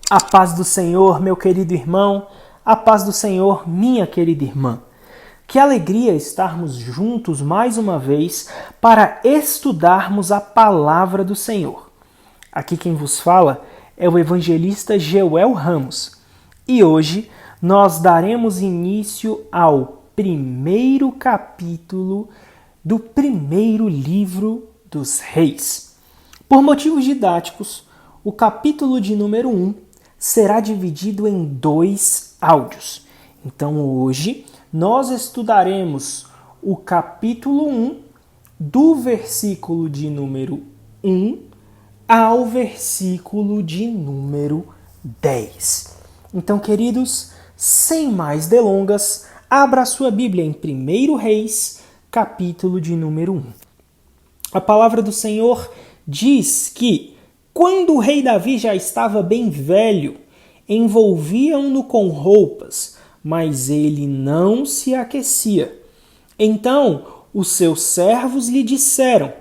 A paz do Senhor, meu querido irmão, a paz do Senhor, minha querida irmã. Que alegria estarmos juntos mais uma vez para estudarmos a palavra do Senhor. Aqui quem vos fala é o evangelista Geuel Ramos. E hoje nós daremos início ao primeiro capítulo do primeiro livro dos Reis. Por motivos didáticos, o capítulo de número 1 será dividido em 2 áudios. Então hoje nós estudaremos o capítulo 1 do versículo de número 1 ao versículo de número 10. Então, queridos, sem mais delongas, abra a sua Bíblia em 1 Reis, capítulo de número 1. A palavra do Senhor diz que quando o rei Davi já estava bem velho, envolviam-no com roupas, mas ele não se aquecia. Então os seus servos lhe disseram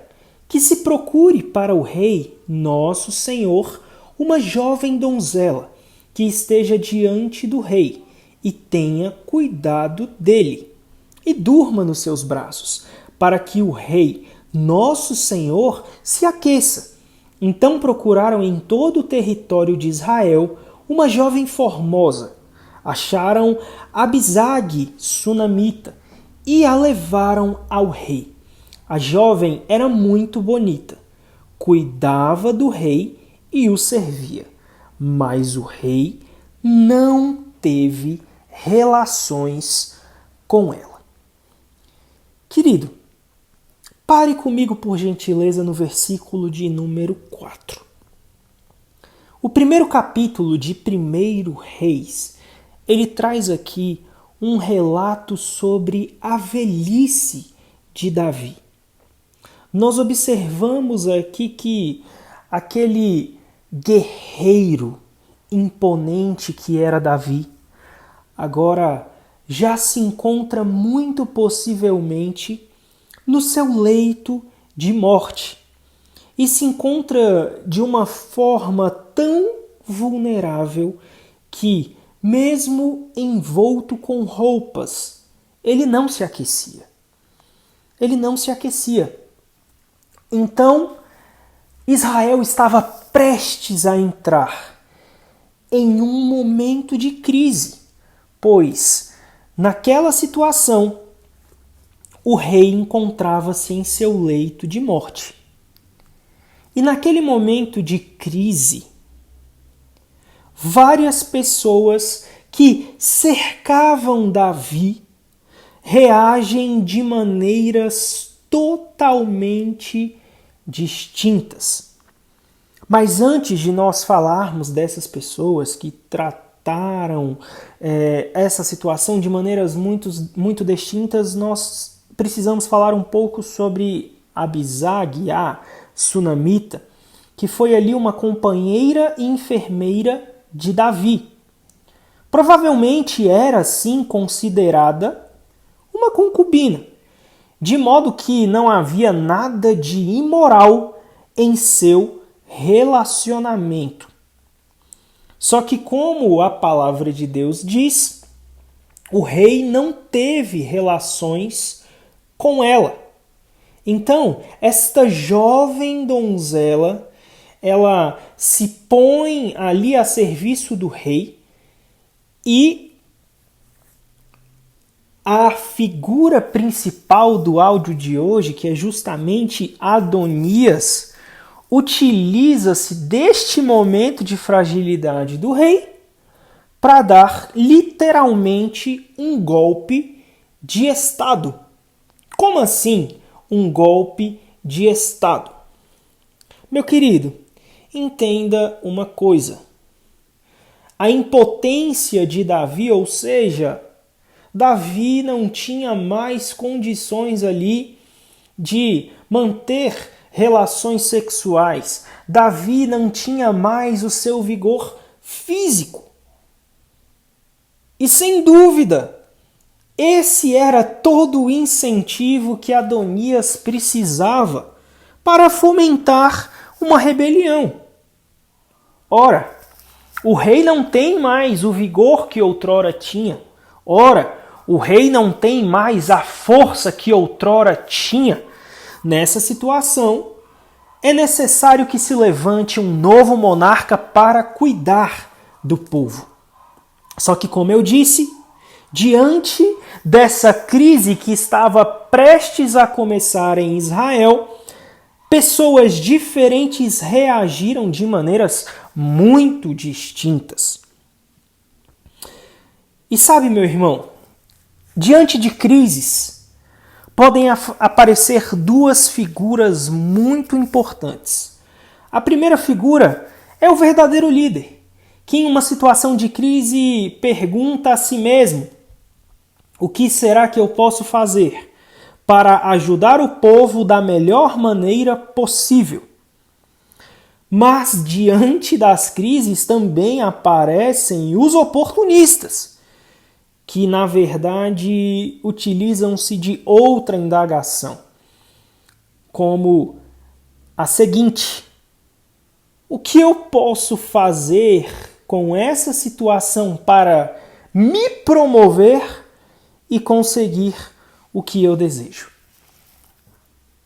que se procure para o rei, nosso senhor, uma jovem donzela que esteja diante do rei e tenha cuidado dele e durma nos seus braços, para que o rei, nosso senhor, se aqueça. Então procuraram em todo o território de Israel uma jovem formosa. Acharam Abisag, sunamita, e a levaram ao rei. A jovem era muito bonita, cuidava do rei e o servia. Mas o rei não teve relações com ela. Querido, pare comigo, por gentileza, no versículo de número 4. O primeiro capítulo de 1 Reis, ele traz aqui um relato sobre a velhice de Davi. Nós observamos aqui que aquele guerreiro imponente que era Davi, agora já se encontra muito possivelmente no seu leito de morte e se encontra de uma forma tão vulnerável que, mesmo envolto com roupas, ele não se aquecia. Ele não se aquecia. Então, Israel estava prestes a entrar em um momento de crise, pois, naquela situação, o rei encontrava-se em seu leito de morte. E naquele momento de crise, várias pessoas que cercavam Davi reagem de maneiras totalmente distintas. Mas antes de nós falarmos dessas pessoas que trataram essa situação de maneiras muito distintas, nós precisamos falar um pouco sobre Abisag, a sunamita, que foi ali uma companheira e enfermeira de Davi. Provavelmente era, sim, considerada uma concubina, de modo que não havia nada de imoral em seu relacionamento. Só que, como a palavra de Deus diz, o rei não teve relações com ela. Então, esta jovem donzela, ela se põe ali a serviço do rei e a figura principal do áudio de hoje, que é justamente Adonias, utiliza-se deste momento de fragilidade do rei para dar literalmente um golpe de Estado. Como assim um golpe de Estado? Meu querido, entenda uma coisa. A impotência de Davi, ou seja, Davi não tinha mais condições ali de manter relações sexuais. Davi não tinha mais o seu vigor físico. E sem dúvida, esse era todo o incentivo que Adonias precisava para fomentar uma rebelião. Ora, O rei não tem mais o vigor que outrora tinha. Ora, o rei não tem mais a força que outrora tinha. Nessa situação, é necessário que se levante um novo monarca para cuidar do povo. Só que, como eu disse, diante dessa crise que estava prestes a começar em Israel, pessoas diferentes reagiram de maneiras muito distintas. E sabe, meu irmão, diante de crises, podem aparecer duas figuras muito importantes. A primeira figura é o verdadeiro líder, que em uma situação de crise pergunta a si mesmo: o que será que eu posso fazer para ajudar o povo da melhor maneira possível? Mas diante das crises também aparecem os oportunistas, que na verdade utilizam-se de outra indagação, como a seguinte: o que eu posso fazer com essa situação para me promover e conseguir o que eu desejo?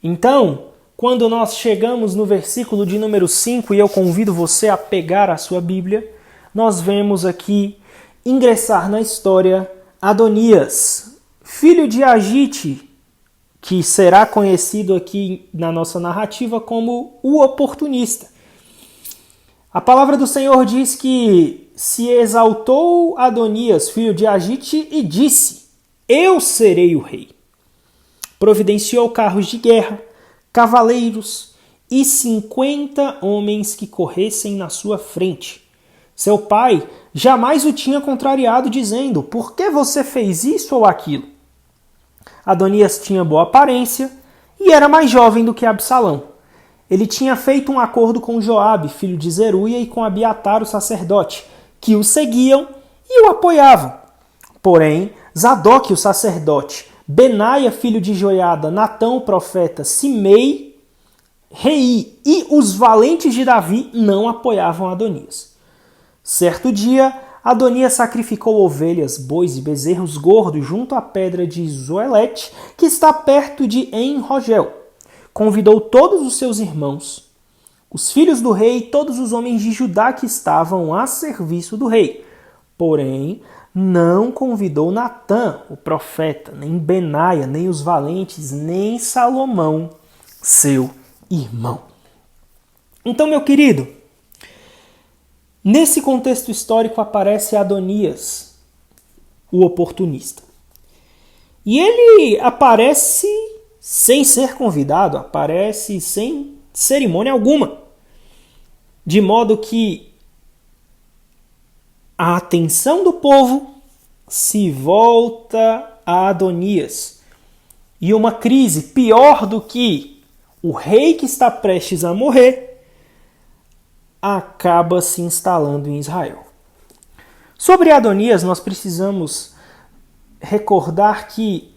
Então, quando nós chegamos no versículo de número 5, e eu convido você a pegar a sua Bíblia, nós vemos aqui ingressar na história Adonias, filho de Agite, que será conhecido aqui na nossa narrativa como o oportunista. A palavra do Senhor diz que se exaltou Adonias, filho de Agite, e disse: eu serei o rei. Providenciou carros de guerra, cavaleiros e 50 homens que corressem na sua frente. Seu pai jamais o tinha contrariado, dizendo: por que você fez isso ou aquilo? Adonias tinha boa aparência e era mais jovem do que Absalão. Ele tinha feito um acordo com Joabe, filho de Zeruia, e com Abiatar, o sacerdote, que o seguiam e o apoiavam. Porém, Zadok, o sacerdote, Benaia, filho de Joiada, Natão, o profeta, Simei, Rei e os valentes de Davi não apoiavam Adonias. Certo dia, Adonias sacrificou ovelhas, bois e bezerros gordos junto à pedra de Zoelete, que está perto de En-Rogel. Convidou todos os seus irmãos, os filhos do rei e todos os homens de Judá que estavam a serviço do rei. Porém, não convidou Natã, o profeta, nem Benaia, nem os valentes, nem Salomão, seu irmão. Então, meu querido, nesse contexto histórico aparece Adonias, o oportunista. E ele aparece sem ser convidado, aparece sem cerimônia alguma. De modo que a atenção do povo se volta a Adonias. E uma crise pior do que o rei que está prestes a morrer acaba se instalando em Israel. Sobre Adonias, nós precisamos recordar que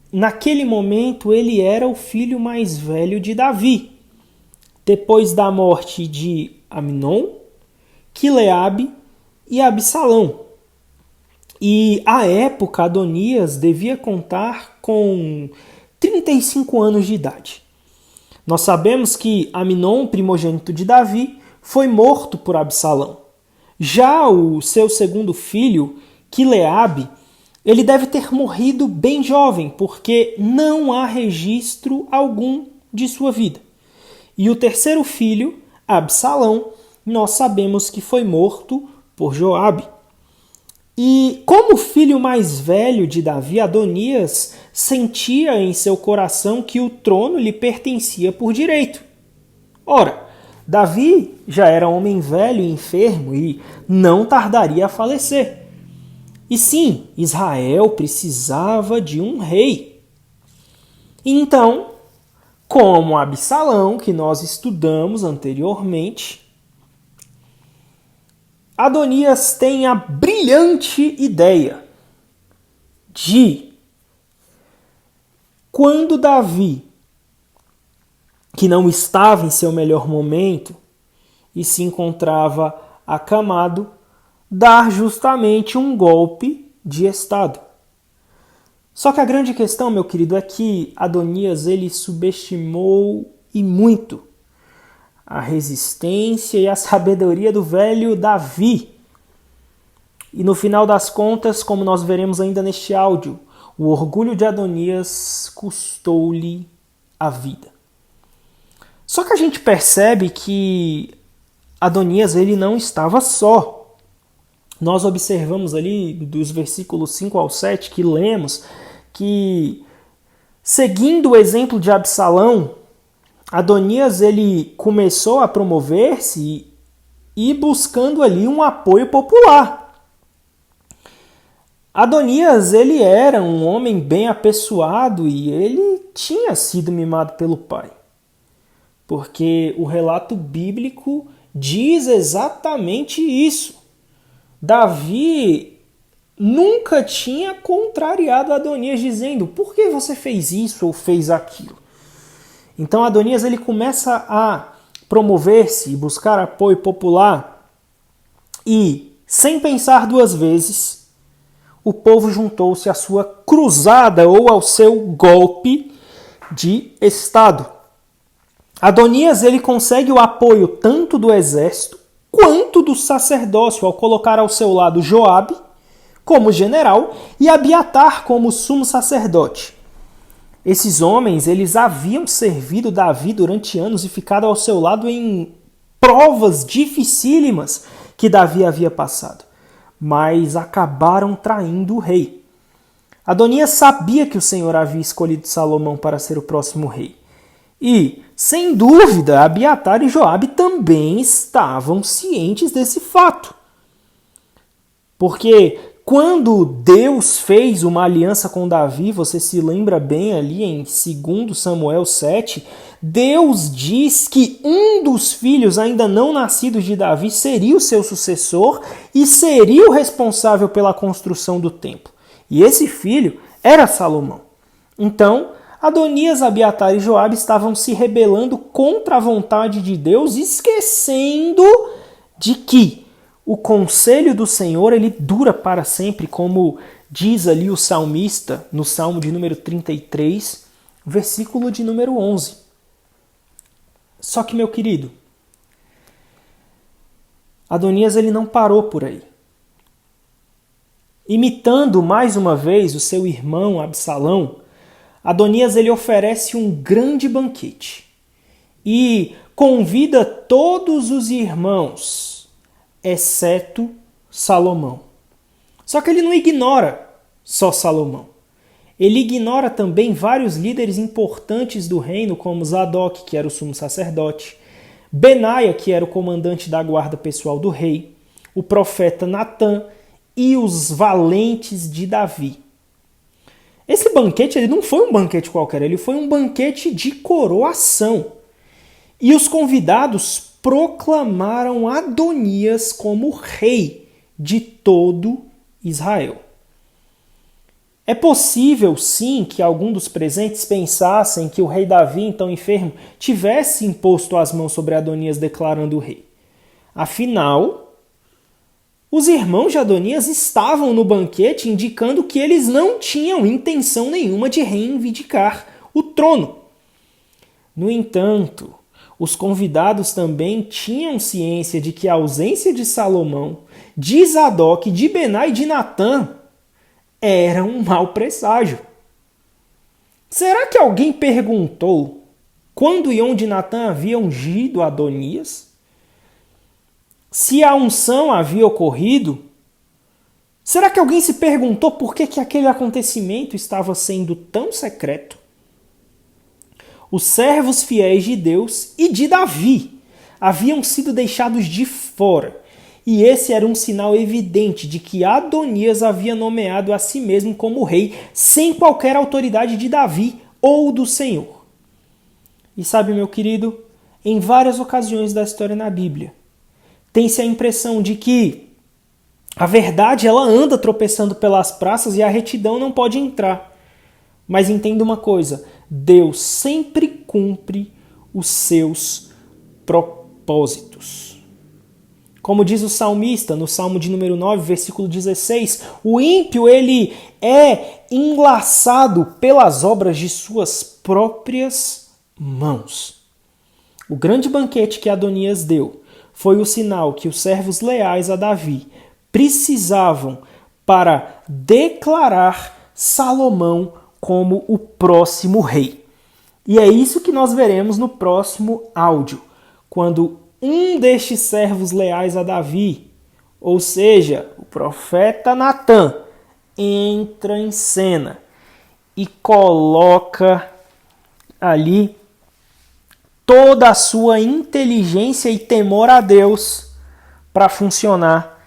naquele momento ele era o filho mais velho de Davi. Depois da morte de Amnon, Quileabe e Absalão. E à época Adonias devia contar com 35 anos de idade. Nós sabemos que Amnon, primogênito de Davi, foi morto por Absalão. Já o seu segundo filho, Quileabe, ele deve ter morrido bem jovem, porque não há registro algum de sua vida. E o terceiro filho, Absalão, nós sabemos que foi morto por Joabe. E como filho mais velho de Davi, Adonias sentia em seu coração que o trono lhe pertencia por direito. Ora, Davi já era homem velho e enfermo e não tardaria a falecer. E sim, Israel precisava de um rei. Então, como Absalão, que nós estudamos anteriormente, Adonias tem a brilhante ideia de, quando Davi, que não estava em seu melhor momento e se encontrava acamado, dar justamente um golpe de Estado. Só que a grande questão, meu querido, é que Adonias ele subestimou e muito a resistência e a sabedoria do velho Davi. E no final das contas, como nós veremos ainda neste áudio, o orgulho de Adonias custou-lhe a vida. Só que a gente percebe que Adonias ele não estava só. Nós observamos ali dos versículos 5 ao 7 que lemos que, seguindo o exemplo de Absalão, Adonias ele começou a promover-se e buscando ali um apoio popular. Adonias ele era um homem bem apessoado e ele tinha sido mimado pelo pai. Porque o relato bíblico diz exatamente isso. Davi nunca tinha contrariado Adonias dizendo: por que você fez isso ou fez aquilo? Então Adonias ele começa a promover-se e buscar apoio popular e, sem pensar duas vezes, o povo juntou-se à sua cruzada ou ao seu golpe de Estado. Adonias ele consegue o apoio tanto do exército quanto do sacerdócio ao colocar ao seu lado Joabe como general e Abiatar como sumo sacerdote. Esses homens eles haviam servido Davi durante anos e ficado ao seu lado em provas dificílimas que Davi havia passado, mas acabaram traindo o rei. Adonias sabia que o Senhor havia escolhido Salomão para ser o próximo rei. E, sem dúvida, Abiatar e Joabe também estavam cientes desse fato. Porque quando Deus fez uma aliança com Davi, você se lembra bem ali em 2 Samuel 7, Deus diz que um dos filhos ainda não nascidos de Davi seria o seu sucessor e seria o responsável pela construção do templo. E esse filho era Salomão. Então, Adonias, Abiatar e Joabe estavam se rebelando contra a vontade de Deus, esquecendo de que o conselho do Senhor ele dura para sempre, como diz ali o salmista no Salmo de número 33, versículo de número 11. Só que, meu querido, Adonias ele não parou por aí. Imitando mais uma vez o seu irmão Absalão, Adonias ele oferece um grande banquete e convida todos os irmãos, exceto Salomão. Só que ele não ignora só Salomão. Ele ignora também vários líderes importantes do reino, como Zadok, que era o sumo sacerdote, Benaia, que era o comandante da guarda pessoal do rei, o profeta Natã e os valentes de Davi. Esse banquete ele não foi um banquete qualquer, ele foi um banquete de coroação. E os convidados proclamaram Adonias como rei de todo Israel. É possível, sim, que algum dos presentes pensassem que o rei Davi, então enfermo, tivesse imposto as mãos sobre Adonias declarando o rei. Afinal, os irmãos de Adonias estavam no banquete indicando que eles não tinham intenção nenhuma de reivindicar o trono. No entanto, os convidados também tinham ciência de que a ausência de Salomão, de Zadok, de Bená e de Natã era um mau presságio. Será que alguém perguntou quando e onde Natã havia ungido Adonias? Se a unção havia ocorrido? Será que alguém se perguntou por que aquele acontecimento estava sendo tão secreto? Os servos fiéis de Deus e de Davi haviam sido deixados de fora, e esse era um sinal evidente de que Adonias havia nomeado a si mesmo como rei, sem qualquer autoridade de Davi ou do Senhor. E sabe, meu querido, em várias ocasiões da história na Bíblia, tem-se a impressão de que a verdade ela anda tropeçando pelas praças e a retidão não pode entrar. Mas entenda uma coisa, Deus sempre cumpre os seus propósitos. Como diz o salmista no Salmo de número 9, versículo 16, o ímpio ele é enlaçado pelas obras de suas próprias mãos. O grande banquete que Adonias deu foi o sinal que os servos leais a Davi precisavam para declarar Salomão como o próximo rei. E é isso que nós veremos no próximo áudio, quando um destes servos leais a Davi, ou seja, o profeta Natã, entra em cena e coloca ali toda a sua inteligência e temor a Deus para funcionar.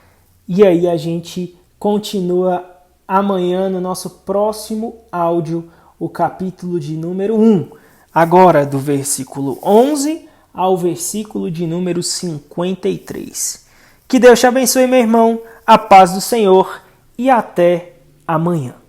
E aí a gente continua amanhã no nosso próximo áudio, o capítulo de número 1, agora do versículo 11 ao versículo de número 53. Que Deus te abençoe, meu irmão, a paz do Senhor e até amanhã.